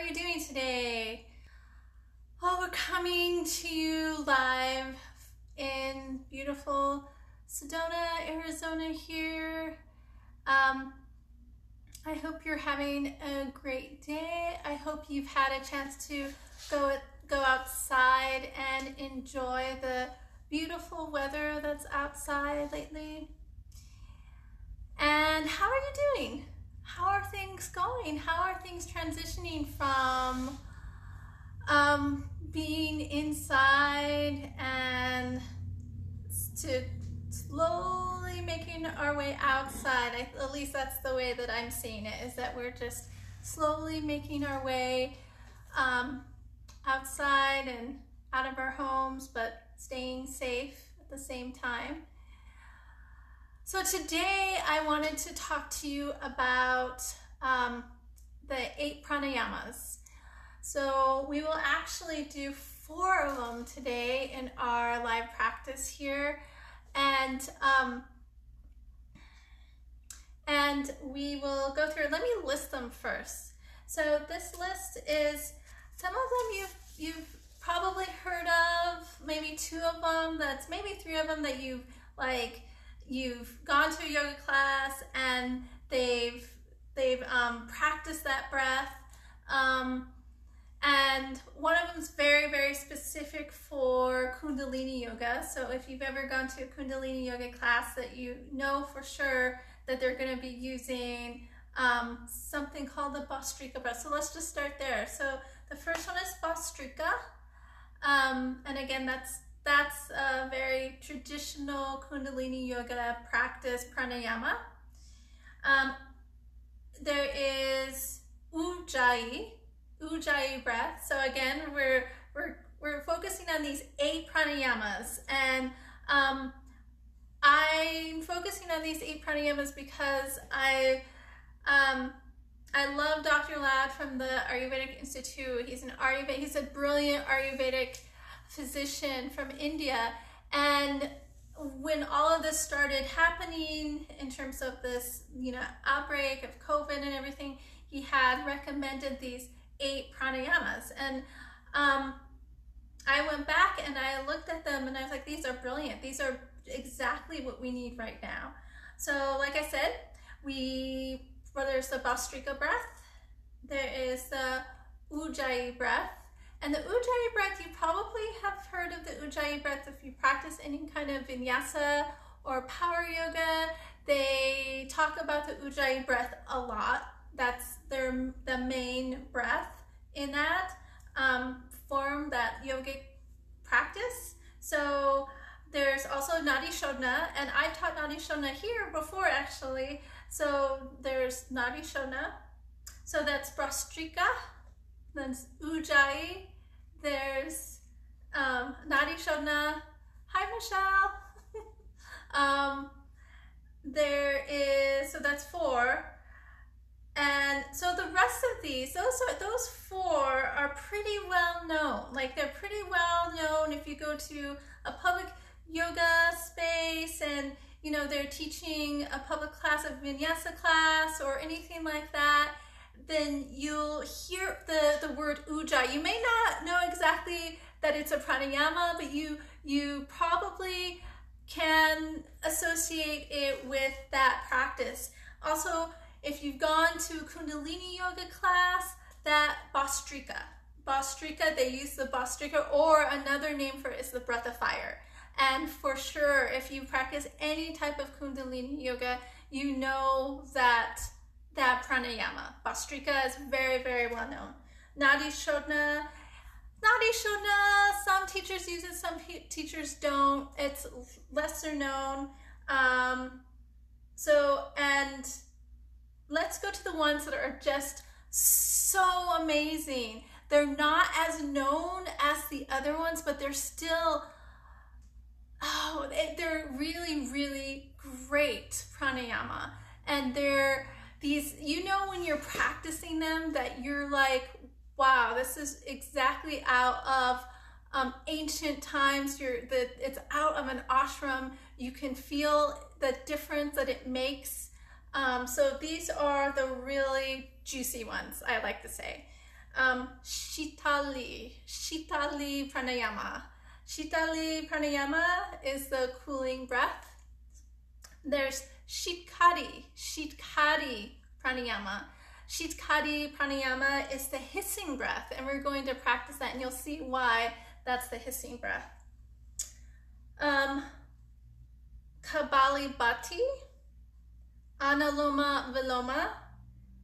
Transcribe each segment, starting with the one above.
are you doing today? Well, we're coming to you live in beautiful Sedona, Arizona here. I hope you're having a great day. I hope you've had a chance to go outside and enjoy the beautiful weather that's outside lately. And how are you doing? How are things going? How are things transitioning from being inside and to slowly making our way outside? At least that's the way that I'm seeing it, is that we're just slowly making our way outside and out of our homes, but staying safe at the same time. So today I wanted to talk to you about the 8 pranayamas. So we will actually do 4 of them today in our live practice here. And we will go through, let me list them first. So this list is, some of them you've probably heard of, maybe 2 of them, that's maybe 3 of them that you've gone to a yoga class and they've practiced that breath. And one of them is very, very specific for Kundalini yoga. So if you've ever gone to a Kundalini yoga class, that you know for sure that they're going to be using something called the Bhastrika breath. So let's just start there. So the first one is Bhastrika. And again, that's a very traditional Kundalini yoga practice pranayama. There is Ujjayi breath. So again, we're focusing on these 8 pranayamas, and I'm focusing on these 8 pranayamas because I love Dr. Ladd from the Ayurvedic Institute. He's a brilliant Ayurvedic physician from India, and when all of this started happening in terms of this, outbreak of COVID and everything, he had recommended these 8 pranayamas, and I went back and I looked at them and I was like, these are brilliant. These are exactly what we need right now. So like I said, there's the Bhastrika breath, there is the Ujjayi breath. And the Ujjayi breath, you probably have heard of the Ujjayi breath if you practice any kind of vinyasa or power yoga. They talk about the Ujjayi breath a lot. That's the main breath in that form, that yogic practice. So there's also Nadi Shodhana, and I taught Nadi Shodhana here before actually. So there's Nadi Shodhana. So that's Bhastrika, then Ujjayi. There's Nadi Shodhana. Hi, Michelle. So that's 4. And so the rest of these, those 4 are pretty well known. Like, they're pretty well known if you go to a public yoga space and they're teaching a public class, a vinyasa class or anything like that, then you'll hear the word Ujjayi. You may not know exactly that it's a pranayama, but you probably can associate it with that practice. Also, if you've gone to Kundalini yoga class, that Bhastrika, they use the Bhastrika, or another name for it is the breath of fire. And for sure, if you practice any type of Kundalini yoga, you know that pranayama. Bhastrika is very, very well known. Nadi Shodhana, some teachers use it, some teachers don't. It's lesser known. And let's go to the ones that are just so amazing. They're not as known as the other ones, but they're still, they're really, really great pranayama. And they're these, when you're practicing them, that you're like, wow, this is exactly out of ancient times. It's out of an ashram. You can feel the difference that it makes. So these are the really juicy ones, I like to say. Shitali Pranayama. Shitali Pranayama is the cooling breath. There's Shitkari Pranayama. Shitkari Pranayama is the hissing breath, and we're going to practice that, and you'll see why that's the hissing breath. Kabalibhati, Analoma Viloma,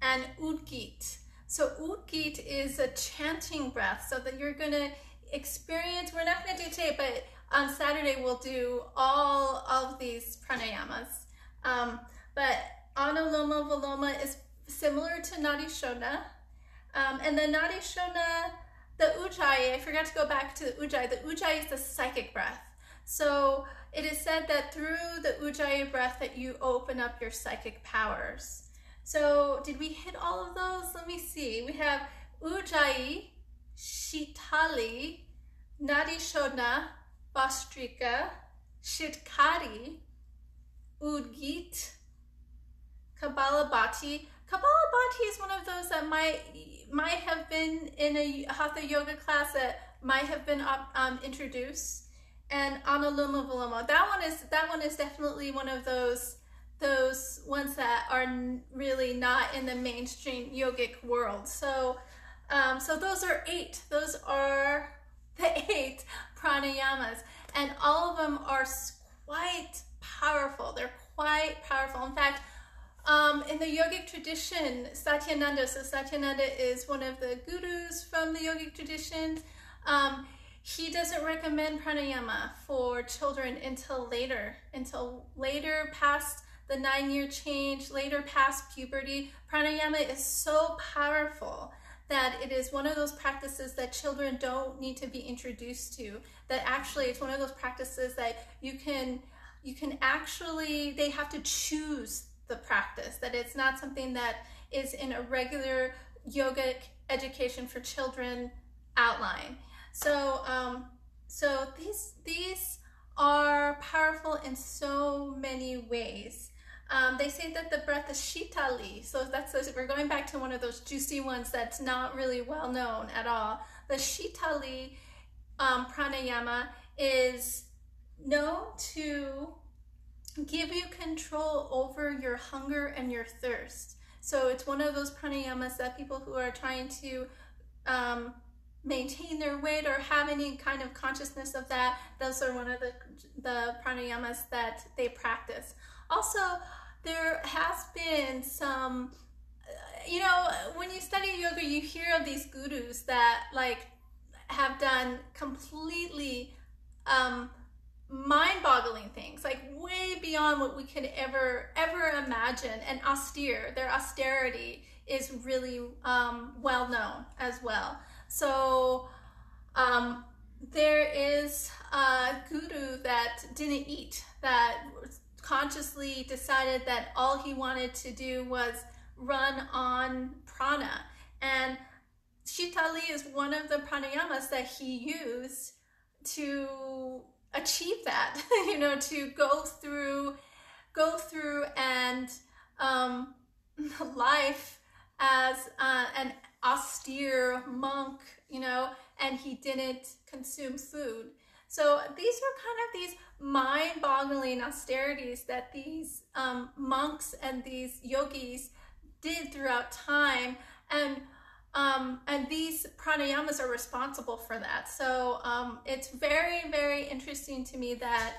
and Udgit. So Udgit is a chanting breath, so that you're going to experience, we're not going to do today, but on Saturday we'll do all of these pranayamas. But Analoma Viloma is similar to Nadi Shodhana. And the Nadi Shodhana, the Ujjayi, I forgot to go back to the Ujjayi. The Ujjayi is the psychic breath. So it is said that through the Ujjayi breath that you open up your psychic powers. So did we hit all of those? Let me see. We have Ujjayi, Shitali, Nadi Shodhana, Bhastrika, Shitkari, Udgit, Kabalibhati. Kabalibhati is one of those that might have been in a Hatha yoga class, that might have been introduced. And Analoma Viloma, that one is definitely one of those ones that are really not in the mainstream yogic world. So so those are 8. Those are the 8 pranayamas, and all of them are quite powerful. They're quite powerful. In fact, in the yogic tradition, Satyananda, so Satyananda is one of the gurus from the yogic tradition. He doesn't recommend pranayama for children until later past the 9-year change, later past puberty. Pranayama is so powerful that it is one of those practices that children don't need to be introduced to. That actually it's one of those practices that you can actually, they have to choose the practice, that it's not something that is in a regular yogic education for children outline. So so these are powerful in so many ways. They say that the breath is Shitali, so we're going back to one of those juicy ones that's not really well known at all. The Shitali pranayama is known to give you control over your hunger and your thirst. So it's one of those pranayamas that people who are trying to maintain their weight or have any kind of consciousness of that, those are one of the pranayamas that they practice. Also, there has been some, when you study yoga, you hear of these gurus that have done completely mind-boggling things, like way beyond what we could ever imagine, and austere. Their austerity is really well known as well. So there is a guru that didn't eat, that consciously decided that all he wanted to do was run on prana, and Shitali is one of the pranayamas that he used to achieve that, to go through and life as an austere monk, and he didn't consume food. So these are kind of these mind-boggling austerities that these monks and these yogis did throughout time, and these pranayamas are responsible for that. So it's very, very interesting to me that,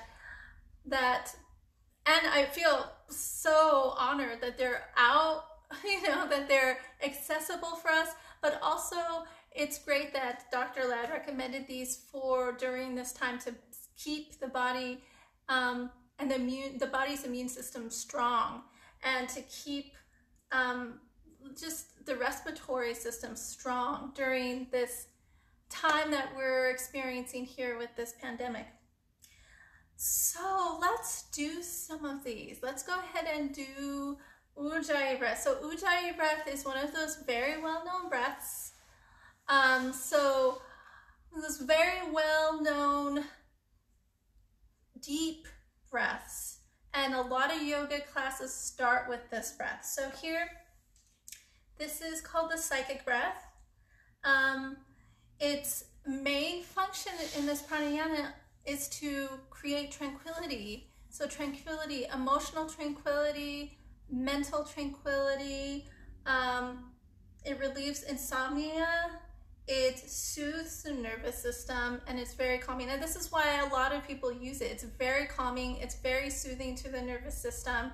and I feel so honored that they're out, that they're accessible for us, but also it's great that Dr. Ladd recommended these for during this time to keep the body and the body's immune system strong, and to keep just the respiratory system strong during this time that we're experiencing here with this pandemic. So let's do some of these. Let's go ahead and do Ujjayi breath. So Ujjayi breath is one of those very well-known breaths. So those very well-known deep breaths, and a lot of yoga classes start with this breath. So here, this is called the psychic breath. Its main function in this pranayama is to create tranquility. So tranquility, emotional tranquility, mental tranquility. It relieves insomnia. It soothes the nervous system, and it's very calming. And this is why a lot of people use it. It's very calming. It's very soothing to the nervous system,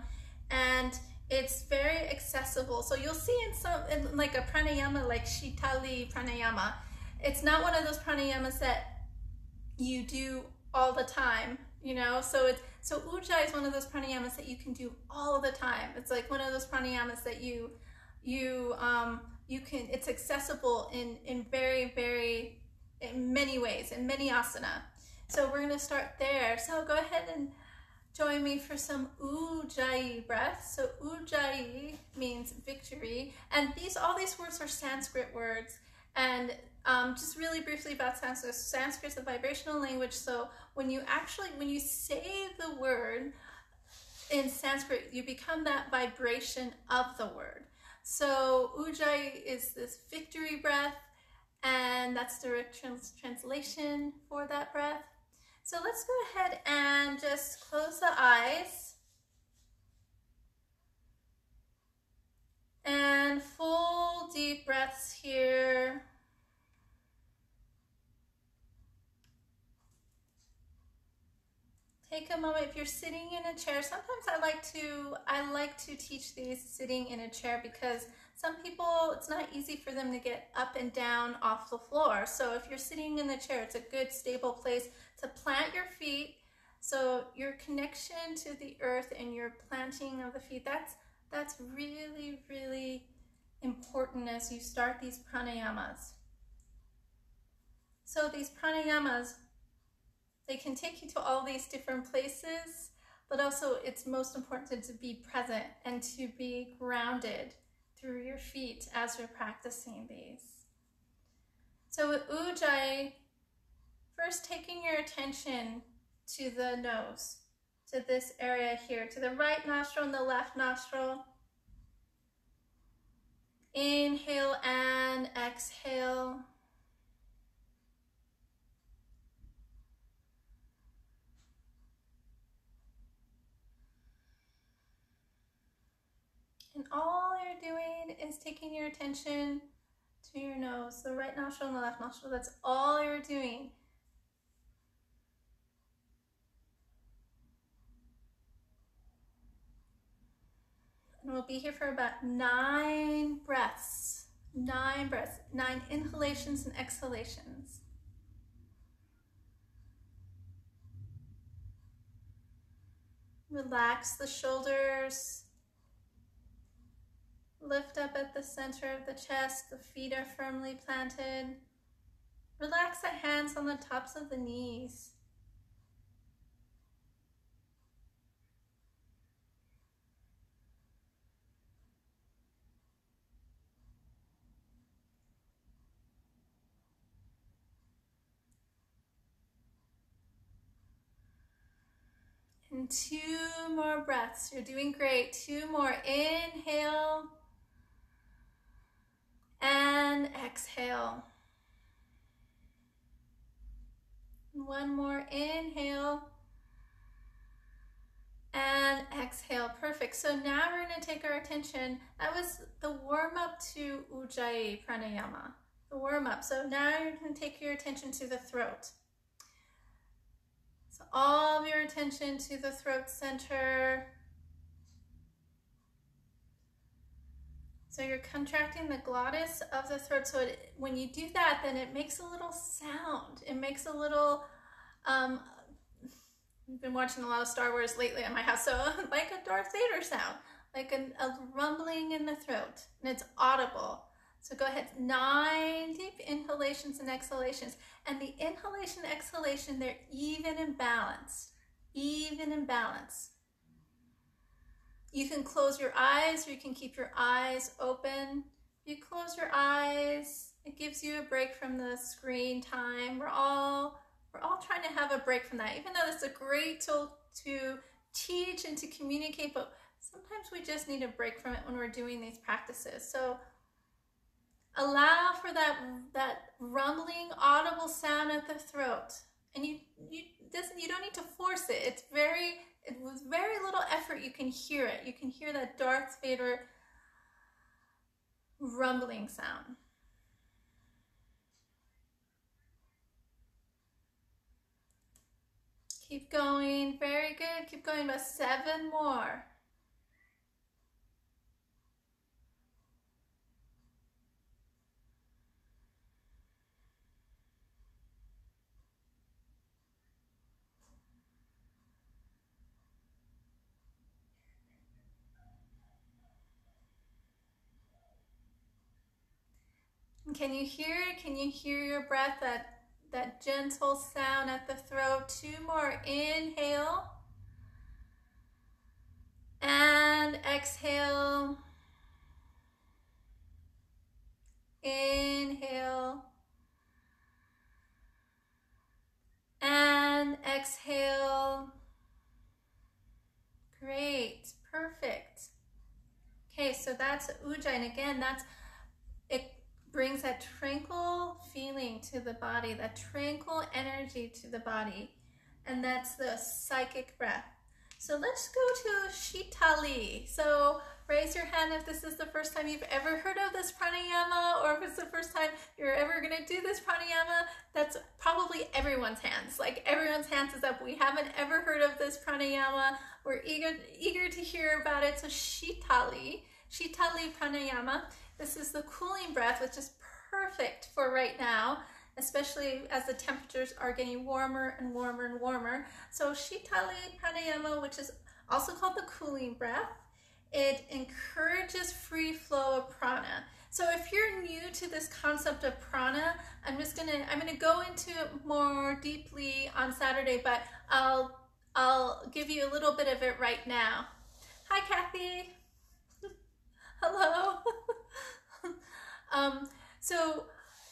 and it's very accessible. So you'll see in like a pranayama, like Shitali pranayama, it's not one of those pranayamas that you do all the time, you know. So Ujjayi is one of those pranayamas that you can do all the time. It's like one of those pranayamas that you can, it's accessible in very in many ways, in many asana. So we're going to start there. So go ahead and join me for some Ujjayi breath. So Ujjayi means victory, and all these words are Sanskrit words. And just really briefly about Sanskrit. Sanskrit is a vibrational language. So when you say the word in Sanskrit, you become that vibration of the word. So Ujjayi is this victory breath, and that's direct translation for that breath. So let's go ahead and just close the eyes. And full deep breaths here. Take a moment. If you're sitting in a chair, sometimes I like to teach these sitting in a chair, because some people, it's not easy for them to get up and down off the floor. So if you're sitting in the chair, it's a good stable place to plant your feet. So your connection to the earth and your planting of the feet, that's really important as you start these pranayamas. So these pranayamas, they can take you to all these different places, but also it's most important to be present and to be grounded through your feet as you're practicing these. So with Ujjayi, first taking your attention to the nose, to this area here, to the right nostril and the left nostril. Inhale and exhale. And all you're doing is taking your attention to your nose, the right nostril and the left nostril. That's all you're doing. And we'll be here for about 9 breaths. 9 breaths, 9 inhalations and exhalations. Relax the shoulders. Lift up at the center of the chest. The feet are firmly planted. Relax the hands on the tops of the knees. And 2 more breaths. You're doing great. 2 more. Inhale and exhale. 1 more. Inhale and exhale. Perfect. So now we're going to take our attention. That was the warm-up to Ujjayi Pranayama. The warm-up. So now you're going to take your attention to the throat. So all of your attention to the throat center. So you're contracting the glottis of the throat. So when you do that, then it makes a little sound. It makes a little, we've been watching a lot of Star Wars lately at my house. So like a Darth Vader sound, like a rumbling in the throat, and it's audible. So go ahead, 9 deep inhalations and exhalations. And the inhalation and exhalation, they're even and balanced. Even and balanced. You can close your eyes or you can keep your eyes open. If you close your eyes, it gives you a break from the screen time. We're all trying to have a break from that, even though it's a great tool to teach and to communicate, but sometimes we just need a break from it when we're doing these practices. So Allow for that rumbling, audible sound at the throat. And you don't need to force it. With very little effort, you can hear it. You can hear that Darth Vader rumbling sound. Keep going. Very good. Keep going. About 7 more. Can you hear it? Can you hear your breath, that gentle sound at the throat? 2 more. Inhale. And exhale. Inhale. And exhale. Great. Perfect. Okay, so that's Ujjayi. Again, it brings that tranquil feeling to the body, that tranquil energy to the body. And that's the psychic breath. So let's go to Shitali. So raise your hand if this is the first time you've ever heard of this pranayama, or if it's the first time you're ever going to do this pranayama. That's probably everyone's hands. Like, everyone's hands is up. We haven't ever heard of this pranayama. We're eager to hear about it. So Shitali pranayama. This is the cooling breath, which is perfect for right now, especially as the temperatures are getting warmer and warmer and warmer. So Shitali pranayama, which is also called the cooling breath, it encourages free flow of prana. So if you're new to this concept of prana, I'm gonna go into it more deeply on Saturday, but I'll give you a little bit of it right now. Hi, Kathy. Hello. So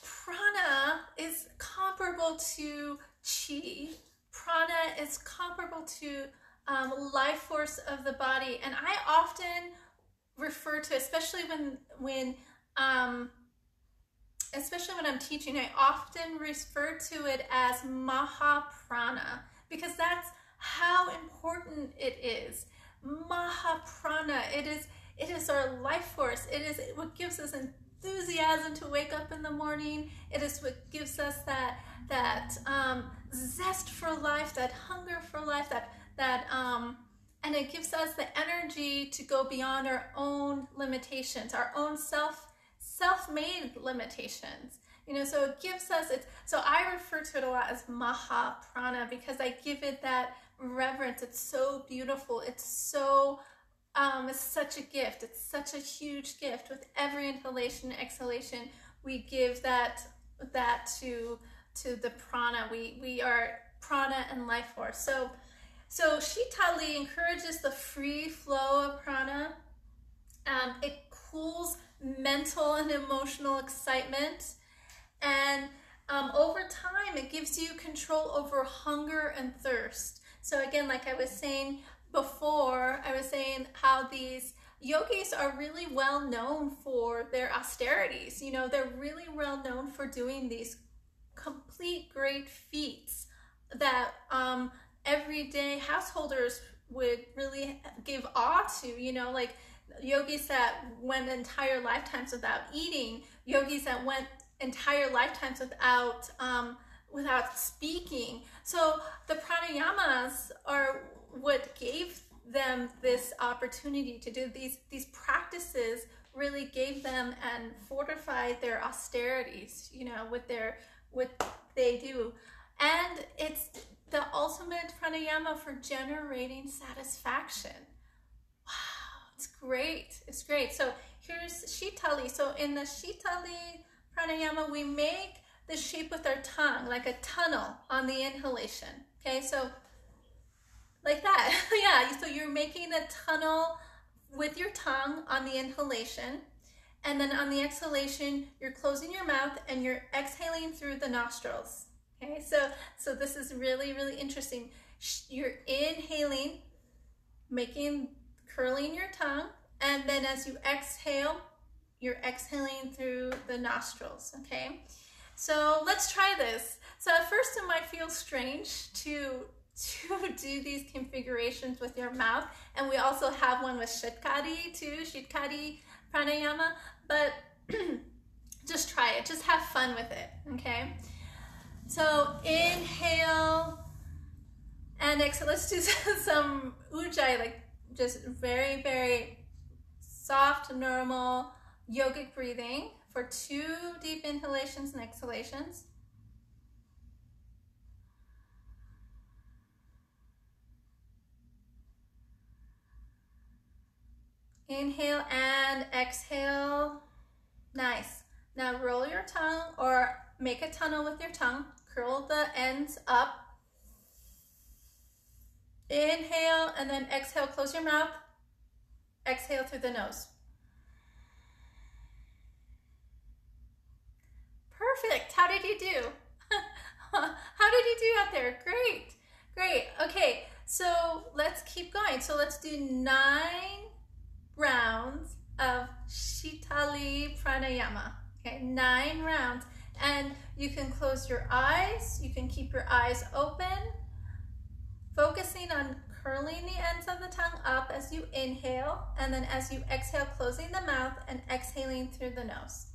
prana is comparable to chi. Prana is comparable to life force of the body, and I often refer to, especially when I'm teaching, I often refer to it as Mahaprana, because that's how important it is. Mahaprana, it is our life force. It is what gives us enthusiasm to wake up in the morning. It is what gives us that zest for life, that hunger for life, and it gives us the energy to go beyond our own limitations, our own self-made limitations. So it gives us it. So I refer to it a lot as Mahaprana, because I give it that reverence. It's so beautiful. It's such a gift. It's such a huge gift. With every inhalation and exhalation, we give that to the prana. We are prana and life force. So Shitali encourages the free flow of prana. It cools mental and emotional excitement, and over time, it gives you control over hunger and thirst. So again, like I was saying before, I was saying how these yogis are really well known for their austerities. They're really well known for doing these complete great feats that everyday householders would really give awe to, like yogis that went entire lifetimes without eating, yogis that went entire lifetimes without speaking. So the pranayamas are what gave them this opportunity to do these practices. Really gave them and fortified their austerities, what they do. And it's the ultimate pranayama for generating satisfaction. Wow, it's great. It's great. So here's Shitali. So in the Shitali pranayama, we make the shape with our tongue, like a tunnel on the inhalation. Okay, so like that. Yeah, so you're making a tunnel with your tongue on the inhalation, and then on the exhalation, you're closing your mouth and you're exhaling through the nostrils. Okay, so this is really, really interesting. You're inhaling, curling your tongue, and then as you exhale, you're exhaling through the nostrils, okay? So let's try this. So at first it might feel strange to do these configurations with your mouth, and we also have one with Shitkari too, Shitkari Pranayama, but just try it, just have fun with it, okay? So inhale and exhale. Let's do some ujjayi, like just very, very soft, normal yogic breathing for 2 deep inhalations and exhalations. Inhale and exhale. Nice. Now roll your tongue or make a tunnel with your tongue. Curl the ends up. Inhale and then exhale. Close your mouth. Exhale through the nose. Perfect. How did you do? How did you do out there? Great. Great. Okay, so let's keep going. So let's do 9 rounds of Shitali Pranayama. Okay, 9 rounds. And you can close your eyes. You can keep your eyes open, focusing on curling the ends of the tongue up as you inhale, and then as you exhale, closing the mouth and exhaling through the nose.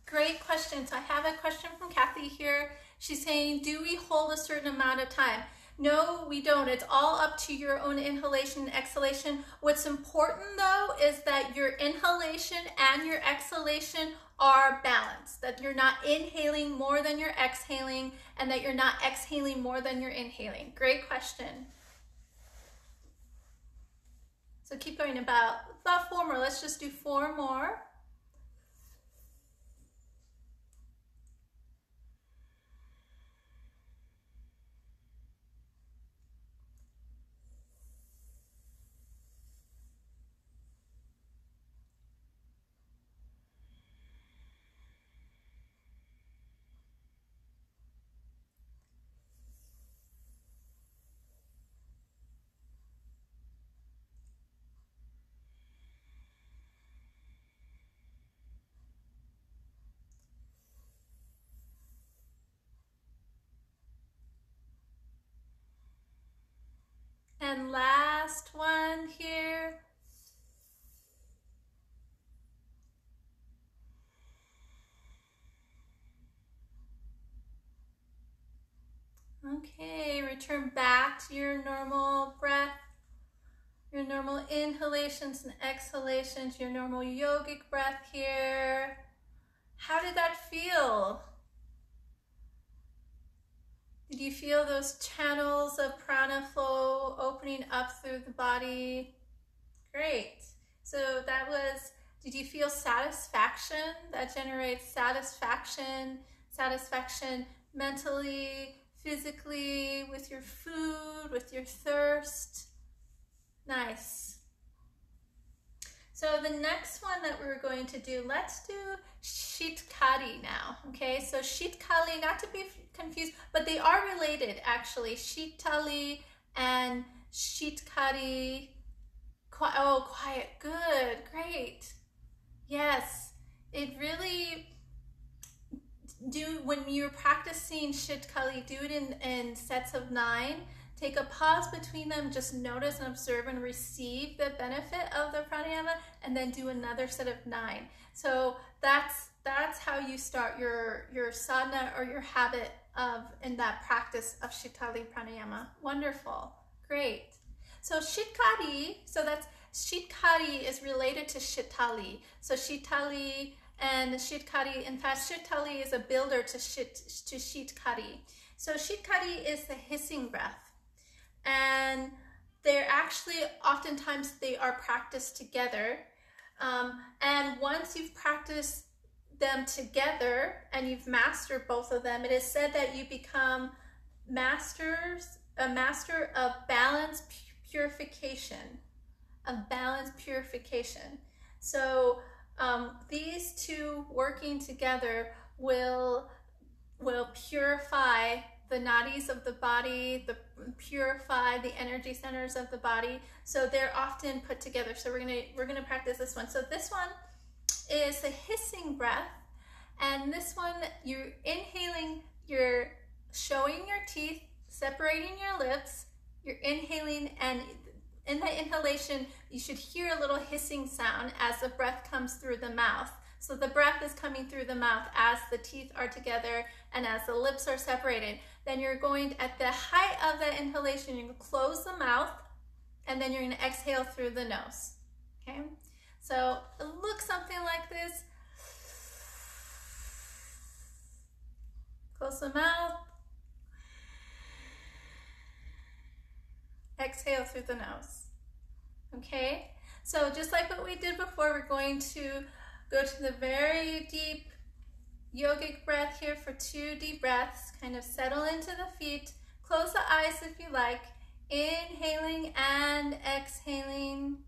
Great question. So I have a question from Kathy here. She's saying, do we hold a certain amount of time? No, we don't. It's all up to your own inhalation and exhalation. What's important though is that your inhalation and your exhalation are balanced, that you're not inhaling more than you're exhaling, and that you're not exhaling more than you're inhaling. Great question. So keep going, about 4 more. Let's just do 4 more. And last one here. Okay, return back to your normal breath, your normal inhalations and exhalations, your normal yogic breath here. How did that feel? Did you feel those channels of prana flow opening up through the body? Great. So that was, did you feel satisfaction? That generates satisfaction mentally, physically, with your food, with your thirst. Nice. So the next one that we're going to do, let's do Shitkari now, okay? So Shitkali, not to be confused, but they are related actually. Shitali and Shitkari. Oh, quiet, good, great. Yes, it really, when you're practicing Shitkali, do it in sets of 9. Take a pause between them, just notice and observe and receive the benefit of the pranayama, and then do another set of 9. So that's how you start your sadhana or your habit in that practice of Shitali pranayama. Wonderful, great. So Shitkari, Shitkari is related to Shitali. So Shitali and Shitkari. In fact, Shitali is a builder to Shitkari. So Shitkari is the hissing breath, and they're actually, oftentimes they are practiced together. And once you've practiced them together and you've mastered both of them, it is said that you become a master of balance purification, So these two working together will purify the nadis of the body, purify the energy centers of the body. So they're often put together. So we're gonna practice this one. So this one is the hissing breath, and this one you're inhaling, you're showing your teeth, separating your lips, you're inhaling, and in the inhalation you should hear a little hissing sound as the breath comes through the mouth. So the breath is coming through the mouth as the teeth are together and as the lips are separated. Then you're going, at the height of the inhalation, you're going to close the mouth, and then you're going to exhale through the nose. Okay? So it looks something like this. Close the mouth. Exhale through the nose. Okay? So just like what we did before, we're going to go to the very deep yogic breath here for 2 deep breaths. Kind of settle into the feet. Close the eyes if you like. Inhaling and exhaling.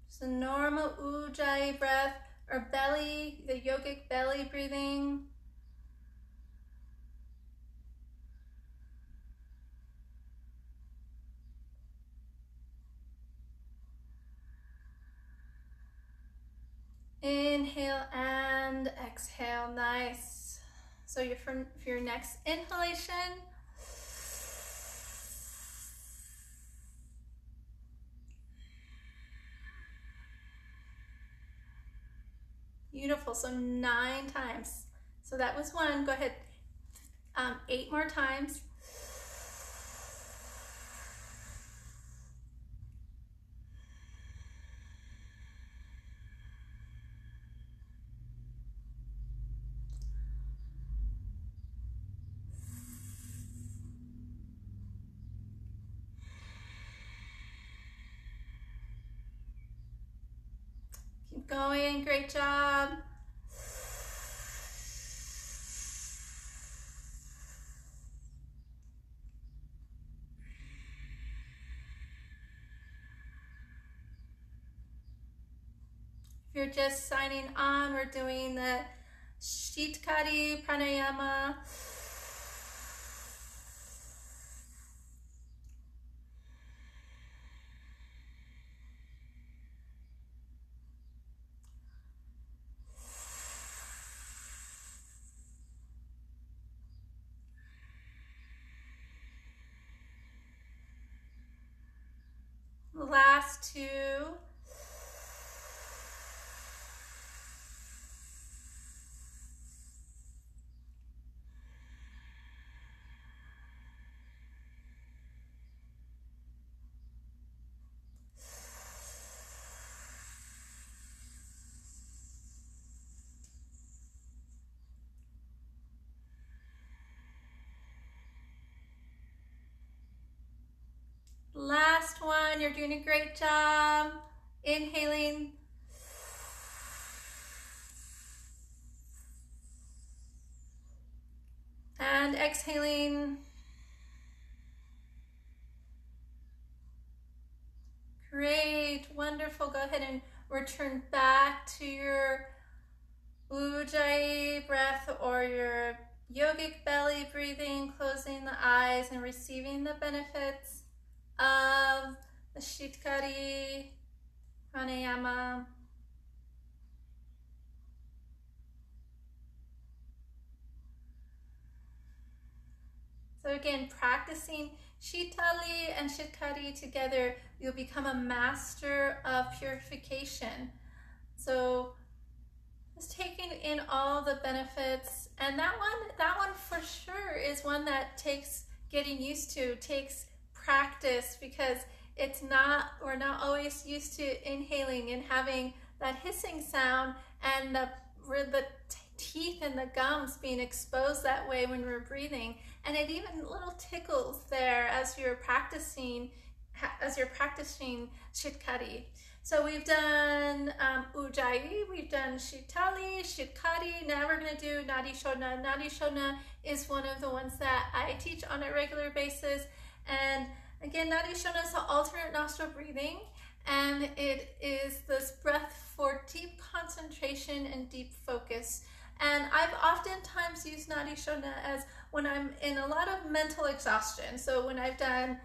Just a normal ujjayi breath, or belly, the yogic belly breathing. Inhale and exhale. Nice. So for your next inhalation, beautiful. So 9 times. So that was 1. Go ahead. 8 more times. Keep going, great job. If you're just signing on, we're doing the Shitkari Pranayama. Last 2. Last one, you're doing a great job. Inhaling. And exhaling. Great, wonderful. Go ahead and return back to your ujjayi breath or your yogic belly breathing, closing the eyes and receiving the benefits of the Shitkari Pranayama. So again, practicing Shitali and Shitkari together, you'll become a master of purification. So just taking in all the benefits, and that one for sure is one that takes getting used to, takes practice, because we're not always used to inhaling and having that hissing sound, and the teeth and the gums being exposed that way when we're breathing. And it even little tickles there as you're practicing Shitkari. So we've done Ujjayi, we've done Shitali, Shitkari. Now we're going to do Nadi Shodhana. Nadi Shodhana is one of the ones that I teach on a regular basis. And again, Nadi Shodhana is the alternate nostril breathing, and it is this breath for deep concentration and deep focus. And I've oftentimes used Nadi Shodhana as when I'm in a lot of mental exhaustion. So when I've done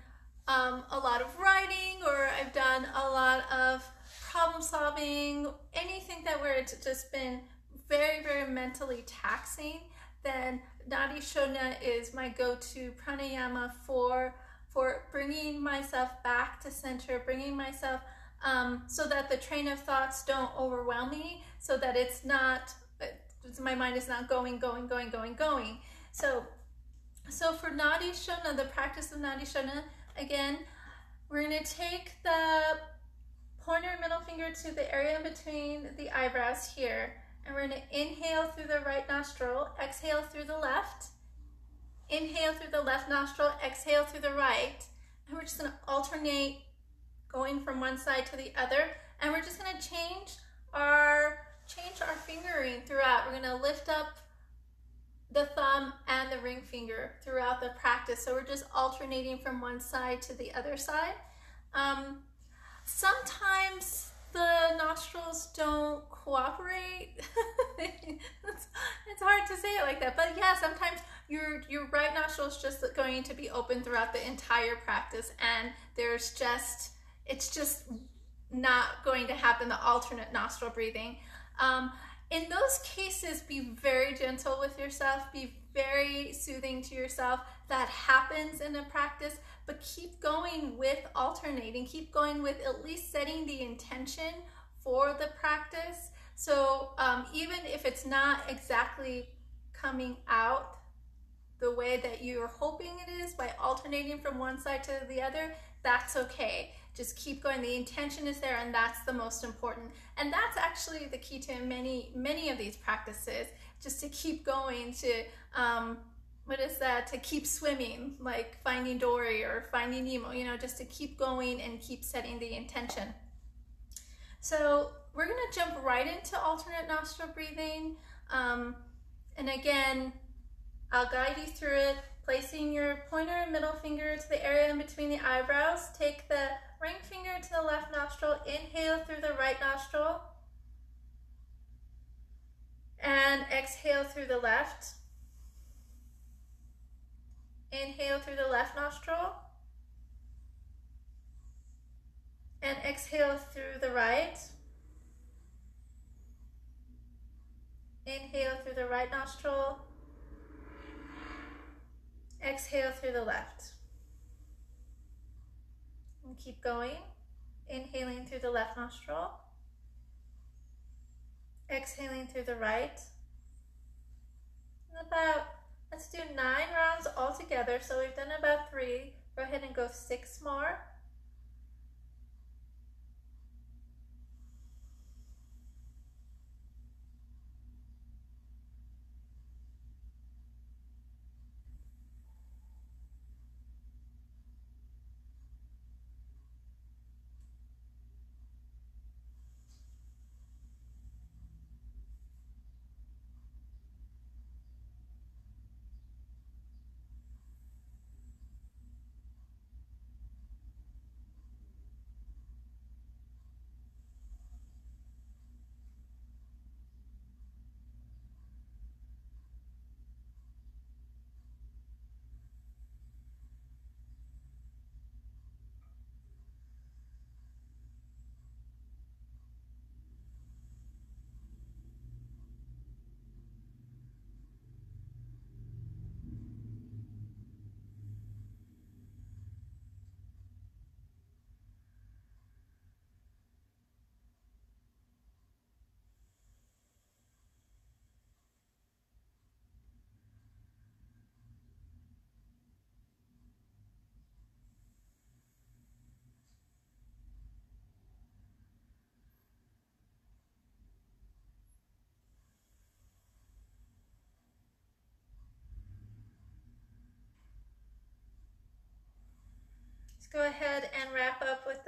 a lot of writing, or I've done a lot of problem solving, anything that where it's just been very, very mentally taxing, then Nadi Shodhana is my go-to pranayama for bringing myself back to center, bringing myself so that the train of thoughts don't overwhelm me, so that my mind is not going. So for Nadi Shodhana, the practice of Nadi Shodhana, again, we're going to take the pointer and middle finger to the area in between the eyebrows here, and we're going to inhale through the right nostril, exhale through the left, inhale through the left nostril, exhale through the right, and we're just going to alternate going from one side to the other, and we're just going to change our fingering throughout. We're going to lift up the thumb and the ring finger throughout the practice. So we're just alternating from one side to the other side. Sometimes the nostrils don't cooperate. It's hard to say it like that, but yeah, sometimes your right nostril is just going to be open throughout the entire practice, and it's just not going to happen, the alternate nostril breathing. In those cases, be very gentle with yourself, be very soothing to yourself. That happens in a practice, but keep going with alternating, keep going with at least setting the intention for the practice. So even if it's not exactly coming out the way that you're hoping it is by alternating from one side to the other, that's okay. Just keep going. The intention is there, and that's the most important. And that's actually the key to many of these practices, just to keep going, to keep swimming, like Finding Dory or Finding Nemo, just to keep going and keep setting the intention. So we're going to jump right into alternate nostril breathing. And again, I'll guide you through it, placing your pointer and middle finger to the area in between the eyebrows. Take the ring finger to the left nostril, inhale through the right nostril, and exhale through the left. Inhale through the left nostril, and exhale through the right. Inhale through the right nostril, exhale through the left. And keep going. Inhaling through the left nostril, exhaling through the right. And let's do 9 rounds altogether. So we've done about 3. Go ahead and go 6 more.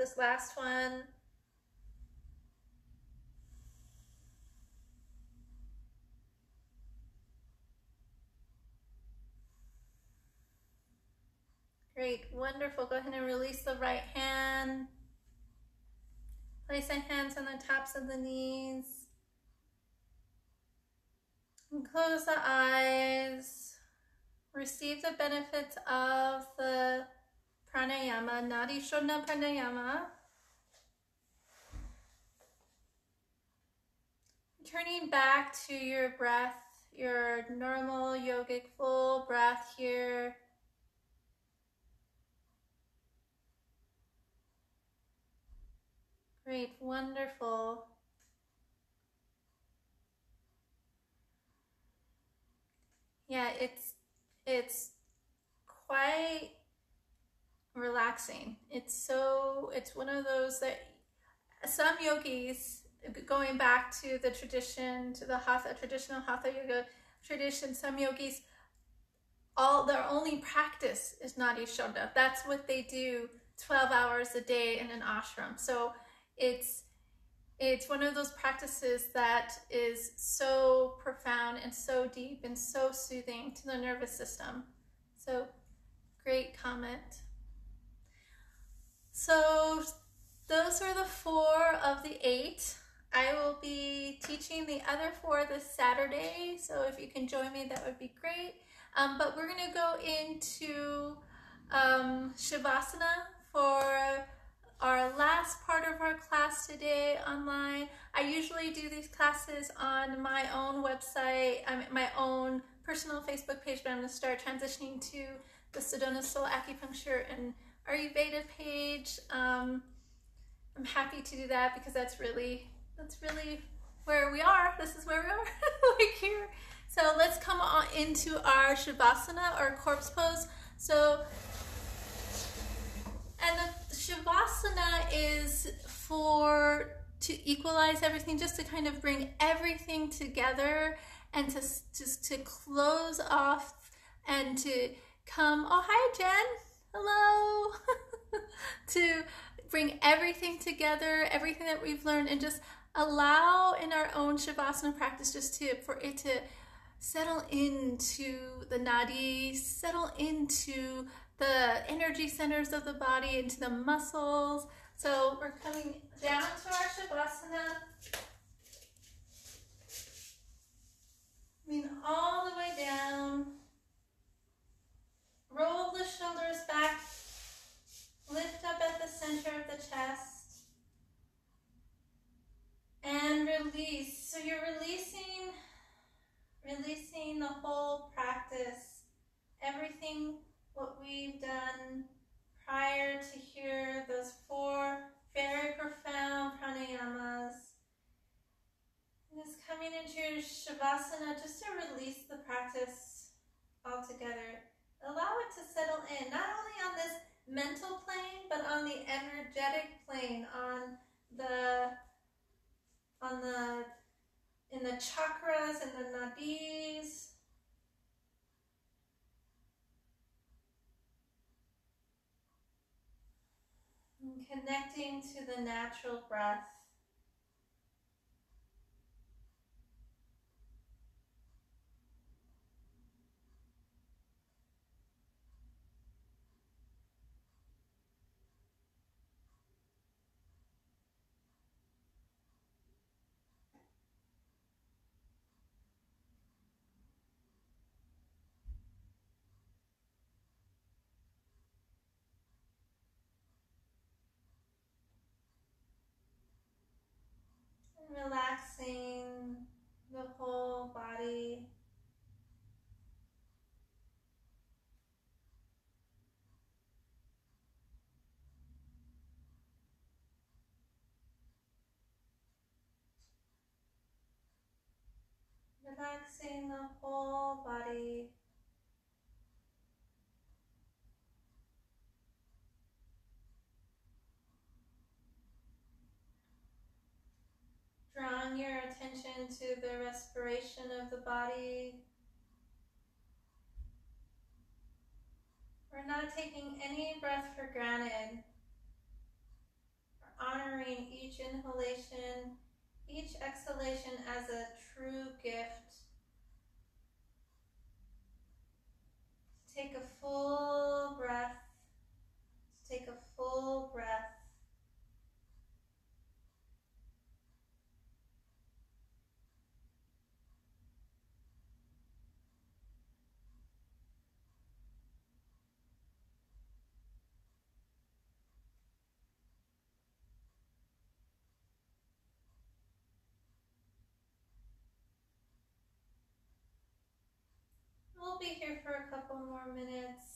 this last one. Great, wonderful. Go ahead and release the right hand. Place the hands on the tops of the knees. And close the eyes. Receive the benefits of the pranayama, Nadi Shodhana pranayama. Turning back to your breath, your normal yogic full breath here. Great, wonderful. Yeah, it's quite relaxing. It's one of those that some yogis, going back to the tradition, to the traditional hatha yoga tradition, some yogis, their only practice is Nadi Shodhana. That's what they do 12 hours a day in an ashram. So it's one of those practices that is so profound and so deep and so soothing to the nervous system. So great comment. So those are the 4 of the 8. I will be teaching the other 4 this Saturday, so if you can join me, that would be great. But we're going to go into Shavasana for our last part of our class today online. I usually do these classes on my own website, my own personal Facebook page, but I'm going to start transitioning to the Sedona Soul Acupuncture and Ayurveda page. I'm happy to do that because that's really where we are. This is where we are, like here. So let's come on into our Shavasana, or corpse pose. So, and the Shavasana is to equalize everything, just to kind of bring everything together and to just to close off and to come. Oh, hi, Jen. Hello. To bring everything together, everything that we've learned, and just allow in our own Shavasana practice just for it to settle into the nadi, settle into the energy centers of the body, into the muscles. So we're coming down to our Shavasana. Lean all the way down. Roll the shoulders back. Lift up at the center of the chest. And release. So you're releasing the whole practice. Everything what we've done prior to here, those 4 very profound pranayamas. And just coming into your Shavasana just to release the practice altogether. Allow it to settle in, not only on this mental plane, but on the energetic plane, in the chakras and the nadis. And connecting to the natural breath. Relaxing the whole body. Relaxing the whole body. Drawing your attention to the respiration of the body. We're not taking any breath for granted. honoring each inhalation, each exhalation as a true gift. Take a full breath. Take a full breath. We'll be here for a couple more minutes.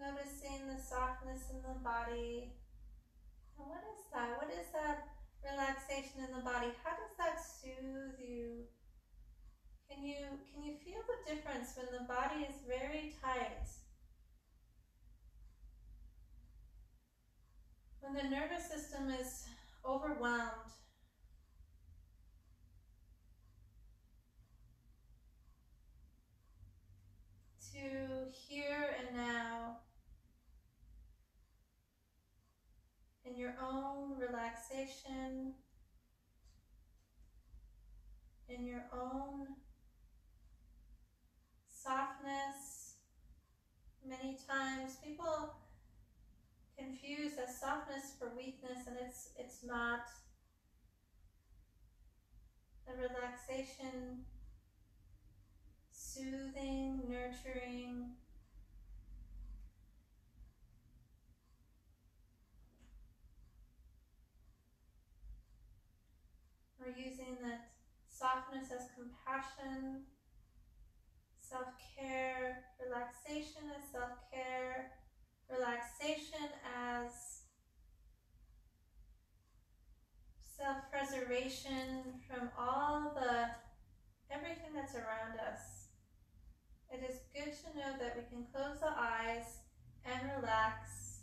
Noticing the softness in the body. And what is that? What is that relaxation in the body? How does that soothe you? Can you feel the difference when the body is very tight? When the nervous system is overwhelmed? To here and now, in your own relaxation, in your own softness. Many times people confuse as softness for weakness, and it's not. The relaxation, soothing, nurturing. We're using that softness as compassion, self-care, relaxation as self-care, relaxation as self-preservation from everything that's around us. It is good to know that we can close the eyes and relax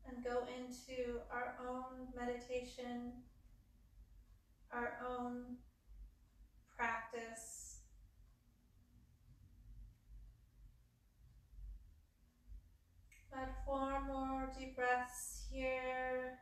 and go into our own meditation, our own practice. About 4 more deep breaths here.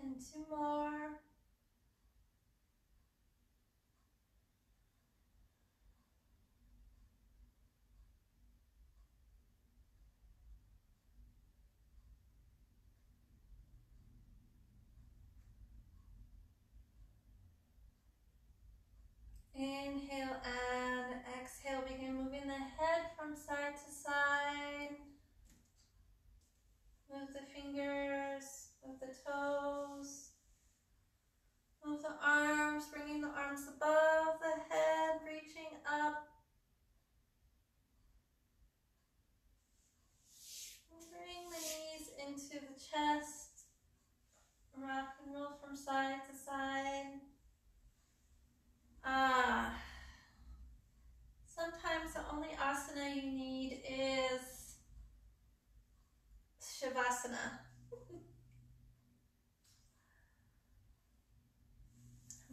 And 2 more. Inhale and exhale. Begin moving the head from side to side. Move the fingers, move the toes. Move the arms, bringing the arms above the head, reaching up. Bring the knees into the chest. Rock and roll from side to side. Sometimes the only asana you need is Shavasana.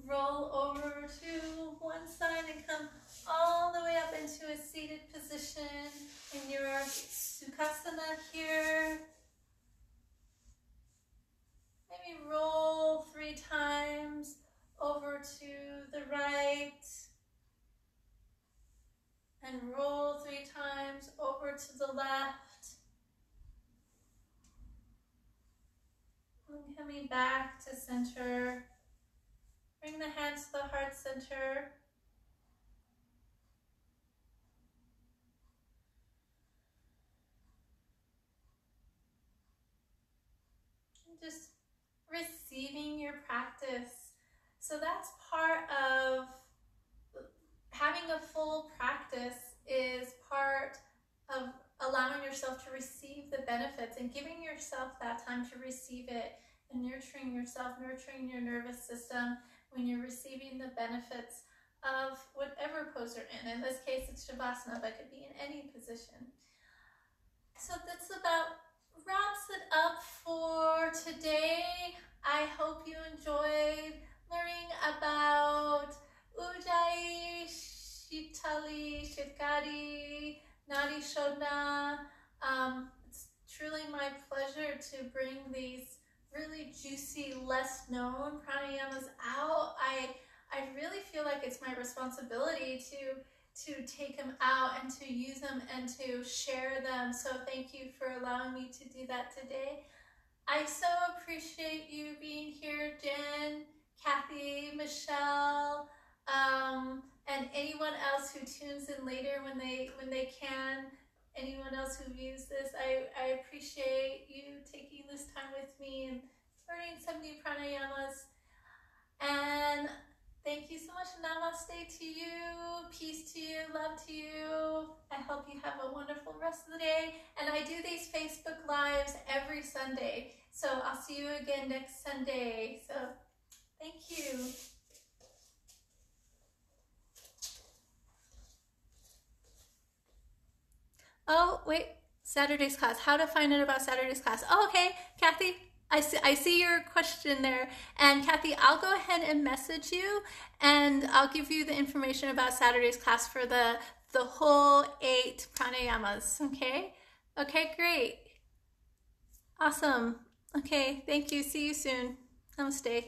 Roll over to one side and come all the way up into a seated position in your Sukhasana here. Maybe roll 3 times over to the right and roll 3 times over to the left. And coming back to center. Bring the hands to the heart center. just receiving your practice. So that's part of having a full practice, is part of allowing yourself to receive the benefits and giving yourself that time to receive it, and nurturing yourself, nurturing your nervous system when you're receiving the benefits of whatever pose you're in. In this case, it's Shavasana, but it could be in any position. So that's about wraps it up for today. I hope you enjoyed learning about Ujjayi, Shitali, Shitkari, Nadi Shodhana. It's truly my pleasure to bring these really juicy, less known pranayamas out. I really feel like it's my responsibility to take them out and to use them and to share them. So thank you for allowing me to do that today. I so appreciate you being here, Jen, Kathy, Michelle, and anyone else who tunes in later when they can. Anyone else who views this, I appreciate you taking this time with me and learning some new pranayamas. And thank you so much. Namaste to you. Peace to you. Love to you. I hope you have a wonderful rest of the day. And I do these Facebook Lives every Sunday. So I'll see you again next Sunday. So thank you. Oh, wait. Saturday's class. How to find out about Saturday's class. Oh, okay. Kathy, I see your question there. And Kathy, I'll go ahead and message you, and I'll give you the information about Saturday's class for the whole 8 pranayamas, okay? Okay, great. Awesome. Okay, thank you. See you soon. Namaste.